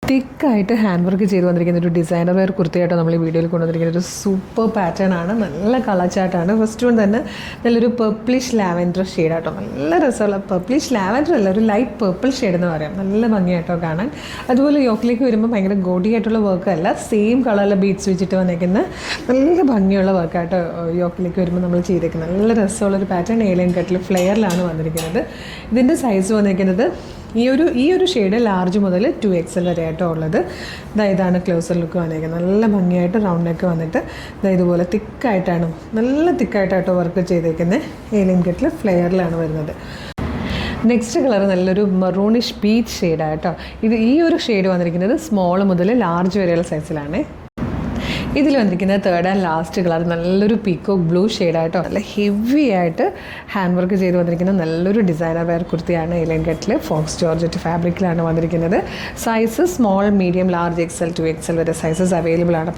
തിക്കായിട്ട് hand work ചെയ്ത് വന്നിരിക്കുന്ന ഒരു ഡിസൈനർ വെയർ കുർത്തിയായിട്ടോ നമ്മൾ ഈ വീഡിയോയിൽ കൊണ്ടുവന്നിരിക്കുന്ന ഒരു സൂപ്പർ പാറ്റേൺ ആണ്. നല്ല കളർ ചാർട്ടാണ്. ഫസ്റ്റ് വൺ തന്നെ നല്ലൊരു പർപ്പിളിഷ് ലാവൻഡർ ഷെയ്ഡാട്ടോ. നല്ല രസമുള്ള പർപ്പിളിഷ് ലാവൻഡർ അല്ല, ഒരു ലൈറ്റ് പർപ്പിൾ ഷെയ്ഡ് എന്ന് പറയാം. നല്ല ഭംഗിയായിട്ടോ കാണാൻ. അതുപോലെ യോക്കിലേക്ക് വരുമ്പോൾ ഭയങ്കര ഗോഡി ആയിട്ടുള്ള വർക്ക് അല്ല, സെയിം കളറിലെ ബീഡ്സ് വെച്ചിട്ട് വന്നിരിക്കുന്ന നല്ല ഭംഗിയുള്ള വർക്കായിട്ടോ യോക്കിലേക്ക് വരുമ്പോൾ നമ്മൾ ചെയ്തേക്കുന്നത്. നല്ല രസമുള്ളൊരു പാറ്റേൺ ഏലിയൻ കട്ടിൽ ഫ്ലെയറിലാണ് വന്നിരിക്കുന്നത്. ഇതിൻ്റെ സൈസ് വന്നിരിക്കുന്നത് ഈ ഒരു ഷെയ്ഡ് ലാർജ് മുതൽ 2XL വരെ ആയിട്ടോ ഉള്ളത്. ഇതാണ് ക്ലോസർ ലുക്ക് വന്നിരിക്കുന്നത്. നല്ല ഭംഗിയായിട്ട് റൗണ്ട് നെക്ക് വന്നിട്ട് ഇതുപോലെ നല്ല തിക്കായിട്ടാട്ടോ വർക്ക് ചെയ്തേക്കുന്നത്. ഏലിയൻ കട്ടിൽ ഫ്ലെയറിലാണ് വരുന്നത്. നെക്സ്റ്റ് കളർ നല്ലൊരു മറൂണിഷ് പീച്ച് ഷെയ്ഡായിട്ടോ. ഈ ഒരു ഷെയ്ഡ് വന്നിരിക്കുന്നത് സ്മോൾ മുതൽ ലാർജ് വരെയുള്ള സൈസിലാണ്. ഇതിൽ വന്നിരിക്കുന്നത് തേർഡ് ആൻഡ് ലാസ്റ്റ് കളർ നല്ലൊരു പീക്കോക്ക് ബ്ലൂ ഷെയ്ഡായിട്ടോ. നല്ല ഹെവി ആയിട്ട് ഹാൻഡ് വർക്ക് ചെയ്ത് വന്നിരിക്കുന്ന നല്ലൊരു ഡിസൈനർ വെയർ കുർത്തിയാണ്. ഏലിയൻ കട്ടിൽ ഫോക്സ് ജോർജറ്റ് ഫാബ്രിക്കിലാണ് വന്നിരിക്കുന്നത്. Size small, medium, large, XL, 2XL വരെ സൈസസ് അവൈലബിൾ ആണ്.